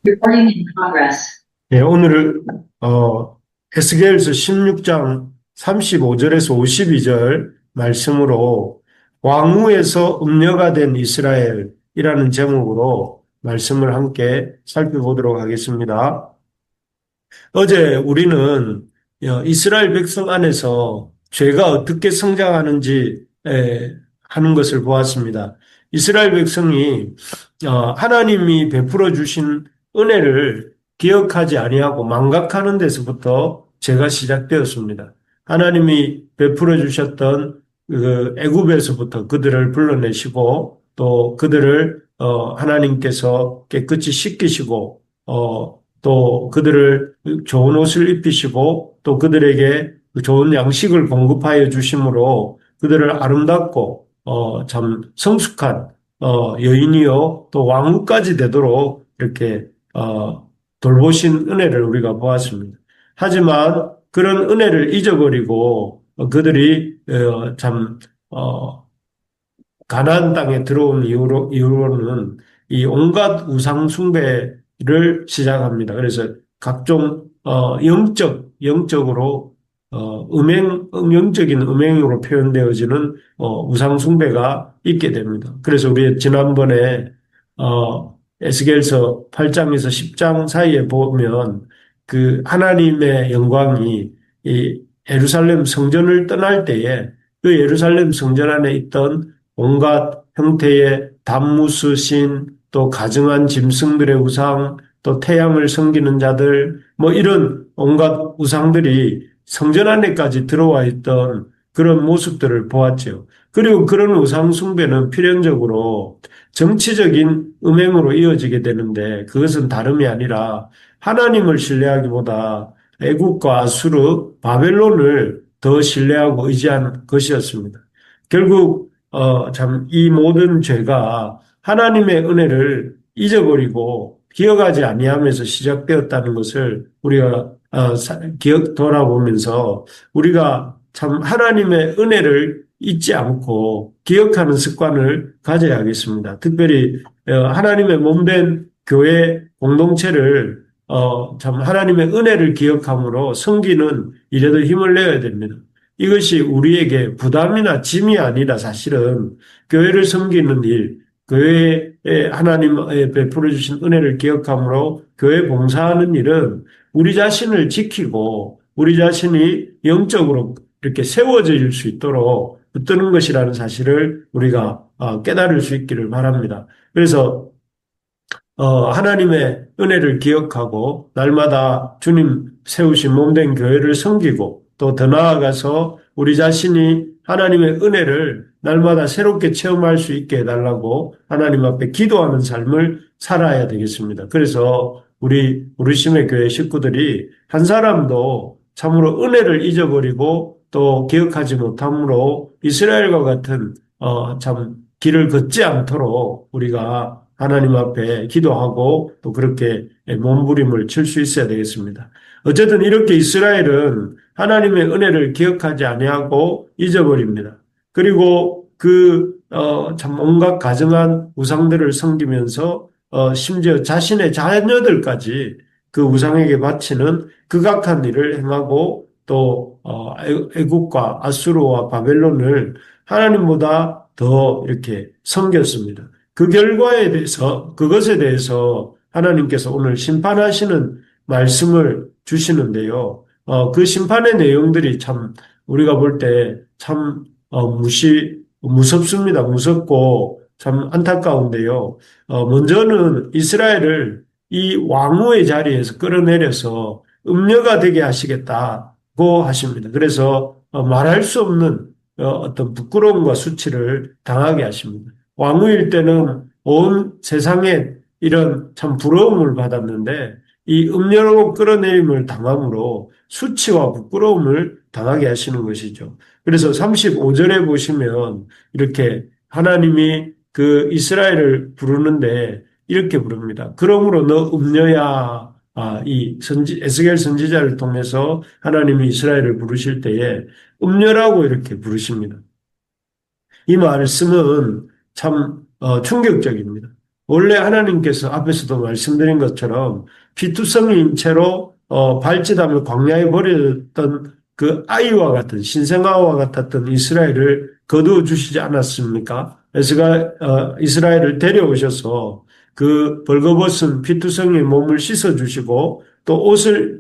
Recording in progress. 예, 오늘 에스겔서 16장 35절에서 52절 말씀으로 왕후에서 음녀가 된 이스라엘이라는 제목으로 말씀을 함께 살펴보도록 하겠습니다. 어제 우리는 이스라엘 백성 안에서 죄가 어떻게 성장하는지 하는 것을 보았습니다. 이스라엘 백성이 하나님이 베풀어 주신 은혜를 기억하지 아니하고 망각하는 데서부터 죄가 시작되었습니다. 하나님이 베풀어 주셨던 그 애굽에서부터 그들을 불러내시고 또 그들을 하나님께서 깨끗이 씻기시고 또 그들을 좋은 옷을 입히시고 또 그들에게 좋은 양식을 공급하여 주심으로 그들을 아름답고 참 성숙한 여인이요 또 왕후까지 되도록 이렇게 돌보신 은혜를 우리가 보았습니다. 하지만 그런 은혜를 잊어버리고 그들이 참 가나안 땅에 들어온 이후로는 이 온갖 우상 숭배를 시작합니다. 그래서 각종 영적으로 영적인 음행으로 표현되어지는 우상 숭배가 있게 됩니다. 그래서 우리 지난번에 에스겔서 8장에서 10장 사이에 보면 그 하나님의 영광이 이 예루살렘 성전을 떠날 때에 그 예루살렘 성전 안에 있던 온갖 형태의 단무스 신, 또 가증한 짐승들의 우상, 또 태양을 섬기는 자들, 뭐 이런 온갖 우상들이 성전 안에까지 들어와 있던 그런 모습들을 보았죠. 그리고 그런 우상 숭배는 필연적으로 정치적인 음행으로 이어지게 되는데 그것은 다름이 아니라 하나님을 신뢰하기보다 애국과 아수르, 바벨론을 더 신뢰하고 의지한 것이었습니다. 결국 참 이 모든 죄가 하나님의 은혜를 잊어버리고 기억하지 아니하면서 시작되었다는 것을 우리가 기억 돌아보면서 우리가 참 하나님의 은혜를 잊지 않고 기억하는 습관을 가져야겠습니다. 특별히 하나님의 몸된 교회 공동체를 참 하나님의 은혜를 기억함으로 섬기는 일에도 힘을 내야 됩니다. 이것이 우리에게 부담이나 짐이 아니라 사실은 교회를 섬기는 일, 교회에 하나님의 베풀어 주신 은혜를 기억함으로 교회 봉사하는 일은 우리 자신을 지키고 우리 자신이 영적으로 이렇게 세워질 수 있도록 붙드는 것이라는 사실을 우리가 깨달을 수 있기를 바랍니다. 그래서 하나님의 은혜를 기억하고 날마다 주님 세우신 몸된 교회를 섬기고 또 더 나아가서 우리 자신이 하나님의 은혜를 날마다 새롭게 체험할 수 있게 해달라고 하나님 앞에 기도하는 삶을 살아야 되겠습니다. 그래서 우리 부르심의 교회 식구들이 한 사람도 참으로 은혜를 잊어버리고 또 기억하지 못함으로 이스라엘과 같은 참 길을 걷지 않도록 우리가 하나님 앞에 기도하고 또 그렇게 몸부림을 칠 수 있어야 되겠습니다. 어쨌든 이렇게 이스라엘은 하나님의 은혜를 기억하지 아니하고 잊어버립니다. 그리고 참 온갖 가증한 우상들을 섬기면서 심지어 자신의 자녀들까지 그 우상에게 바치는 극악한 일을 행하고 또 애국과 아수르와 바벨론을 하나님보다 더 이렇게 섬겼습니다. 그 결과에 대해서, 그것에 대해서 하나님께서 오늘 심판하시는 말씀을 주시는데요. 그 심판의 내용들이 참, 우리가 볼 때 참, 무섭습니다. 무섭고 참 안타까운데요. 먼저는 이스라엘을 이 왕후의 자리에서 끌어내려서 음녀가 되게 하시겠다고 하십니다. 그래서 말할 수 없는 어떤 부끄러움과 수치를 당하게 하십니다. 왕후일 때는 온 세상에 이런 참 부러움을 받았는데 이 음녀로 끌어내림을 당함으로 수치와 부끄러움을 당하게 하시는 것이죠. 그래서 35절에 보시면 이렇게 하나님이 그 이스라엘을 부르는데 이렇게 부릅니다. 그러므로 너 음녀야. 에스겔 선지자를 통해서 하나님이 이스라엘을 부르실 때에 음녀라고 이렇게 부르십니다. 이 말씀은 참 충격적입니다. 원래 하나님께서 앞에서도 말씀드린 것처럼 피투성이인 채로 발짓하며 광야에 버렸던 그 아이와 같은 신생아와 같았던 이스라엘을 거두어 주시지 않았습니까? 그래서 이스라엘을 데려오셔서 그 벌거벗은 피투성이의 몸을 씻어 주시고 또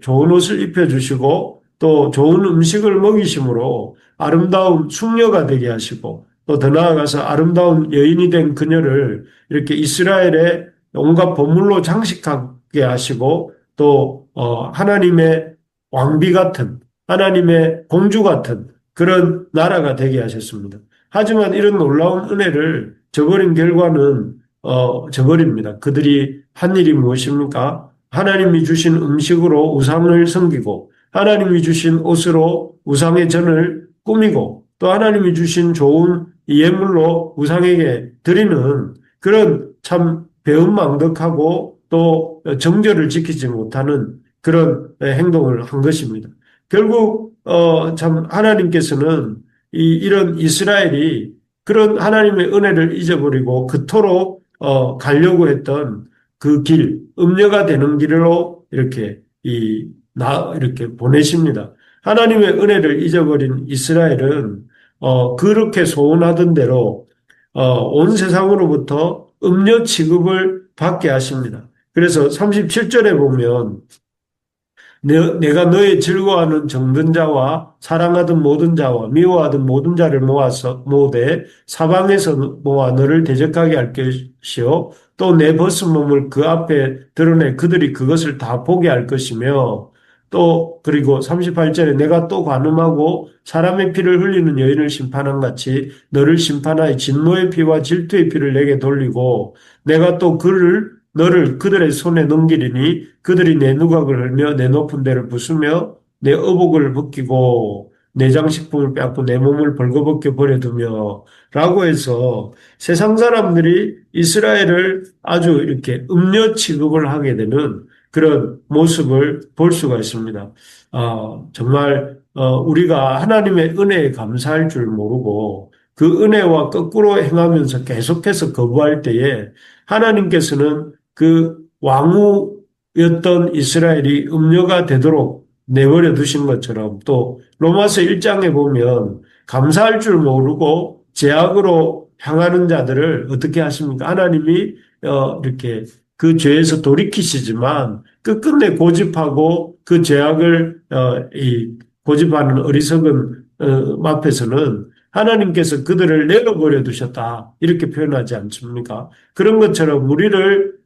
좋은 옷을 입혀 주시고 또 좋은 음식을 먹이심으로 아름다운 숙녀가 되게 하시고 또 더 나아가서 아름다운 여인이 된 그녀를 이렇게 이스라엘의 온갖 보물로 장식하게 하시고 또 하나님의 왕비 같은 하나님의 공주 같은 그런 나라가 되게 하셨습니다. 하지만 이런 놀라운 은혜를 저버린 결과는 저버립니다. 그들이 한 일이 무엇입니까? 하나님이 주신 음식으로 우상을 섬기고 하나님이 주신 옷으로 우상의 전을 꾸미고 또 하나님이 주신 좋은 예물로 우상에게 드리는 그런 참 배은망덕하고 또 정절을 지키지 못하는 그런 행동을 한 것입니다. 결국 참 하나님께서는 이런 이스라엘이 그런 하나님의 은혜를 잊어버리고 그토록 가려고 했던 그 길, 음녀가 되는 길로 이렇게 보내십니다. 하나님의 은혜를 잊어버린 이스라엘은 그렇게 소원하던 대로 온 세상으로부터 음료 취급을 받게 하십니다. 그래서 37절에 보면 내가 너의 즐거워하는 정든 자와 사랑하던 모든 자와 미워하던 모든 자를 모아서 모으되 사방에서 모아 너를 대적하게 할 것이요 또 내 벗은 몸을 그 앞에 드러내 그들이 그것을 다 보게 할 것이며 또 그리고 38절에 내가 또 간음하고 사람의 피를 흘리는 여인을 심판한 같이 너를 심판하여 진노의 피와 질투의 피를 내게 돌리고 내가 또 너를 그들의 손에 넘기리니 그들이 내 누각을 흘며 내 높은 데를 부수며 내 의복을 벗기고 내 장식품을 빼앗고 내 몸을 벌거벗겨 버려두며 라고 해서 세상 사람들이 이스라엘을 아주 이렇게 음녀 취급을 하게 되는 그런 모습을 볼 수가 있습니다. 정말 우리가 하나님의 은혜에 감사할 줄 모르고 그 은혜와 거꾸로 행하면서 계속해서 거부할 때에 하나님께서는 그 왕후였던 이스라엘이 음녀가 되도록 내버려 두신 것처럼 또 로마서 1장에 보면 감사할 줄 모르고 죄악으로 향하는 자들을 어떻게 하십니까? 하나님이 이렇게 그 죄에서 돌이키시지만 끝끝내 고집하고 그 죄악을 고집하는 어리석은 앞에서는 하나님께서 그들을 내어버려 두셨다 이렇게 표현하지 않습니까? 그런 것처럼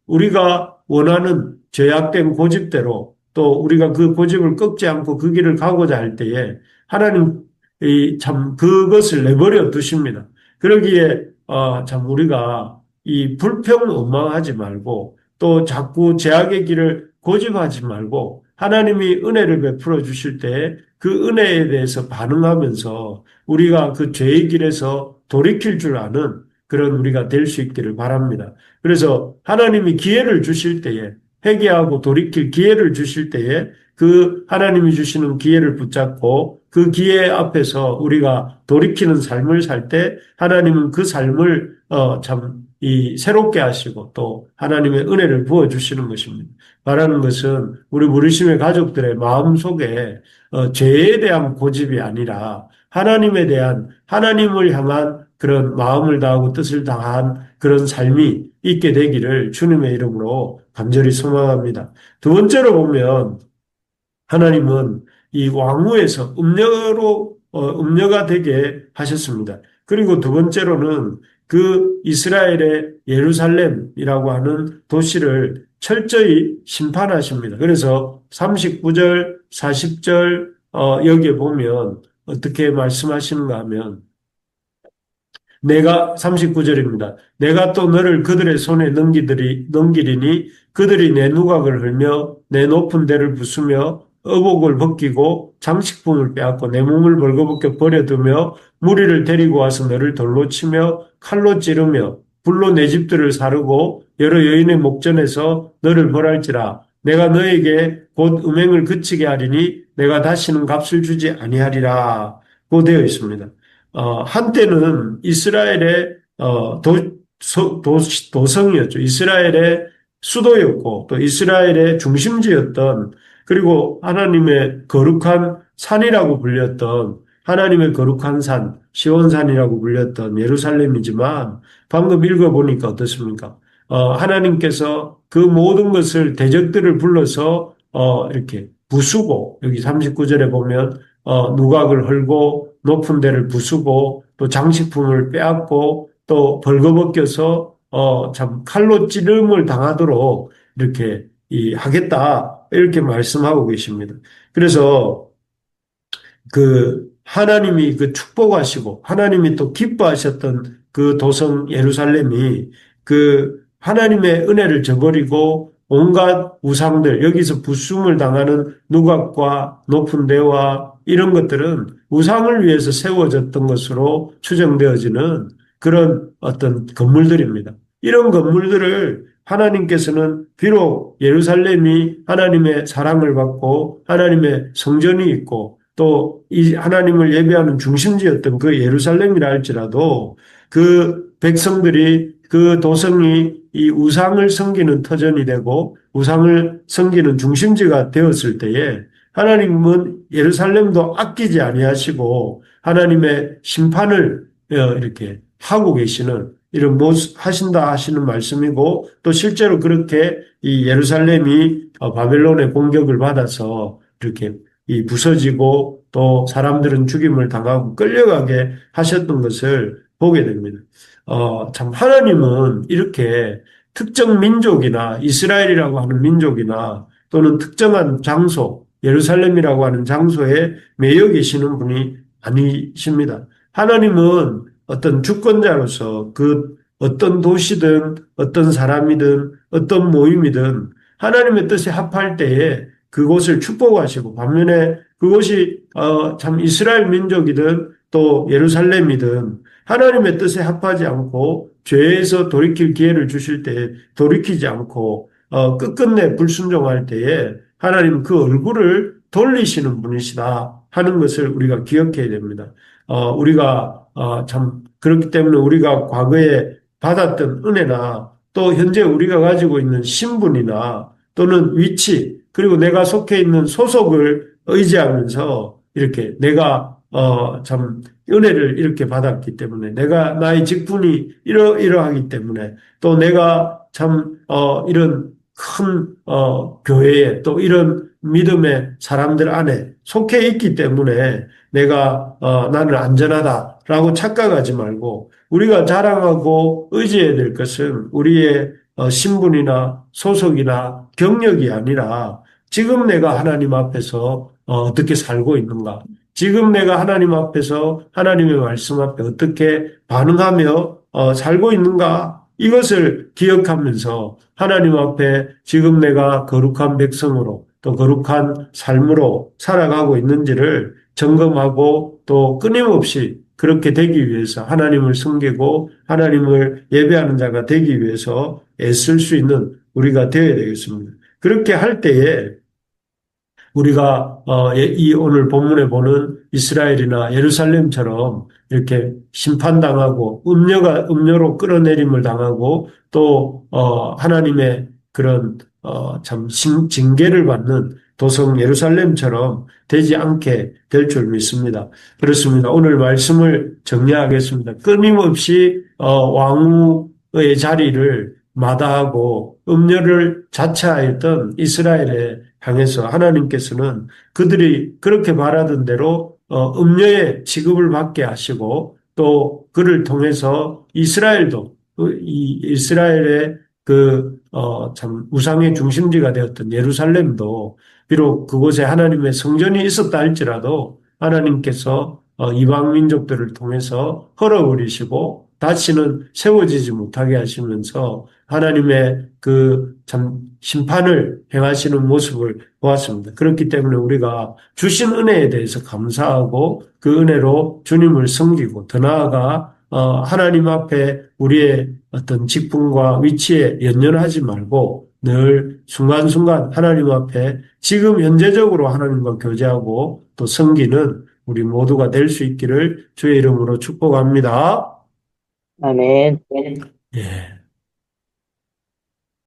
우리가 원하는 죄악된 고집대로 또 우리가 그 고집을 꺾지 않고 그 길을 가고자 할 때에 하나님이 참 그것을 내버려 두십니다. 그러기에 참 우리가 이 불평원망하지 말고 또 자꾸 죄악의 길을 고집하지 말고 하나님이 은혜를 베풀어 주실 때 그 은혜에 대해서 반응하면서 우리가 그 죄의 길에서 돌이킬 줄 아는 그런 우리가 될 수 있기를 바랍니다. 그래서 하나님이 기회를 주실 때에 회개하고 돌이킬 기회를 주실 때에 그 하나님이 주시는 기회를 붙잡고 그 기회 앞에서 우리가 돌이키는 삶을 살 때 하나님은 그 삶을 참 새롭게 하시고 또 하나님의 은혜를 부어 주시는 것입니다. 말하는 것은 우리 무리심의 가족들의 마음 속에 죄에 대한 고집이 아니라 하나님에 대한 하나님을 향한 그런 마음을 다하고 뜻을 다한 그런 삶이 있게 되기를 주님의 이름으로 간절히 소망합니다. 두 번째로 보면 하나님은 이 왕후에서 음녀가 되게 하셨습니다. 그리고 두 번째로는 그 이스라엘의 예루살렘이라고 하는 도시를 철저히 심판하십니다. 그래서 39절, 40절 여기에 보면 어떻게 말씀하시는가 하면 내가 39절입니다. 내가 또 너를 그들의 손에 넘기리니 그들이 내 누각을 흘며 내 높은 데를 부수며 의복을 벗기고 장식품을 빼앗고 내 몸을 벌거벗겨 버려두며 무리를 데리고 와서 너를 돌로 치며 칼로 찌르며 불로 내 집들을 사르고 여러 여인의 목전에서 너를 벌할지라 내가 너에게 곧 음행을 그치게 하리니 내가 다시는 값을 주지 아니하리라 고 되어 있습니다. 한때는 이스라엘의 도성이었죠. 이스라엘의 수도였고 또 이스라엘의 중심지였던 그리고 하나님의 거룩한 산이라고 불렸던 하나님의 거룩한 산, 시온산이라고 불렸던 예루살렘이지만 방금 읽어보니까 어떻습니까? 하나님께서 그 모든 것을 대적들을 불러서 이렇게 부수고 여기 39절에 보면 누각을 헐고 높은 데를 부수고 또 장식품을 빼앗고 또 벌거벗겨서 참 칼로 찌름을 당하도록 이렇게 하겠다 이렇게 말씀하고 계십니다. 그래서 그 하나님이 그 축복하시고 하나님이 또 기뻐하셨던 그 도성 예루살렘이 그 하나님의 은혜를 저버리고 온갖 우상들 여기서 부수음을 당하는 누각과 높은 데와 이런 것들은 우상을 위해서 세워졌던 것으로 추정되어지는 그런 어떤 건물들입니다. 이런 건물들을 하나님께서는 비록 예루살렘이 하나님의 사랑을 받고 하나님의 성전이 있고 또 이 하나님을 예배하는 중심지였던 그 예루살렘이라 할지라도 그 백성들이 그 도성이 이 우상을 섬기는 터전이 되고 우상을 섬기는 중심지가 되었을 때에 하나님은 예루살렘도 아끼지 아니하시고 하나님의 심판을 이렇게 하고 계시는 이런 모습 하신다 하시는 말씀이고 또 실제로 그렇게 이 예루살렘이 바벨론의 공격을 받아서 이렇게 이 부서지고 또 사람들은 죽임을 당하고 끌려가게 하셨던 것을 보게 됩니다. 참 하나님은 이렇게 특정 민족이나 이스라엘이라고 하는 민족이나 또는 특정한 장소, 예루살렘이라고 하는 장소에 매여 계시는 분이 아니십니다. 하나님은 어떤 주권자로서 그 어떤 도시든 어떤 사람이든 어떤 모임이든 하나님의 뜻에 합할 때에 그곳을 축복하시고 반면에 그곳이 참 이스라엘 민족이든 또 예루살렘이든 하나님의 뜻에 합하지 않고 죄에서 돌이킬 기회를 주실 때에 돌이키지 않고 끝끝내 불순종할 때에 하나님 그 얼굴을 돌리시는 분이시다 하는 것을 우리가 기억해야 됩니다. 우리가 참 그렇기 때문에 우리가 과거에 받았던 은혜나 또 현재 우리가 가지고 있는 신분이나 또는 위치 그리고 내가 속해 있는 소속을 의지하면서 이렇게 내가 참 은혜를 이렇게 받았기 때문에 내가 나의 직분이 이러하기 때문에 또 내가 참 이런 큰 교회에 또 이런 믿음의 사람들 안에 속해 있기 때문에 내가 나는 안전하다라고 착각하지 말고 우리가 자랑하고 의지해야 될 것은 우리의 신분이나 소속이나 경력이 아니라 지금 내가 하나님 앞에서 어떻게 살고 있는가? 지금 내가 하나님 앞에서 하나님의 말씀 앞에 어떻게 반응하며 살고 있는가? 이것을 기억하면서 하나님 앞에 지금 내가 거룩한 백성으로 또 거룩한 삶으로 살아가고 있는지를 점검하고 또 끊임없이 그렇게 되기 위해서 하나님을 섬기고 하나님을 예배하는 자가 되기 위해서 애쓸 수 있는 우리가 되어야 되겠습니다. 그렇게 할 때에 우리가 이 오늘 본문에 보는 이스라엘이나 예루살렘처럼 이렇게 심판당하고 음료로 끌어내림을 당하고 또 하나님의 그런 참 징계를 받는 도성 예루살렘처럼 되지 않게 될 줄 믿습니다. 그렇습니다. 오늘 말씀을 정리하겠습니다. 끊임없이 왕후의 자리를 마다하고 음료를 자처하였던 이스라엘에 향해서 하나님께서는 그들이 그렇게 바라던 대로 음료의 취급을 받게 하시고 또 그를 통해서 이스라엘도 이 이스라엘의 참 우상의 중심지가 되었던 예루살렘도 비록 그곳에 하나님의 성전이 있었다 할지라도 하나님께서 이방 민족들을 통해서 헐어버리시고 다시는 세워지지 못하게 하시면서 하나님의 그 참 심판을 행하시는 모습을 보았습니다. 그렇기 때문에 우리가 주신 은혜에 대해서 감사하고 그 은혜로 주님을 섬기고 더 나아가 하나님 앞에 우리의 어떤 직분과 위치에 연연하지 말고 늘 순간순간 하나님 앞에 지금 현재적으로 하나님과 교제하고 또 섬기는 우리 모두가 될 수 있기를 주의 이름으로 축복합니다. 아멘. 예.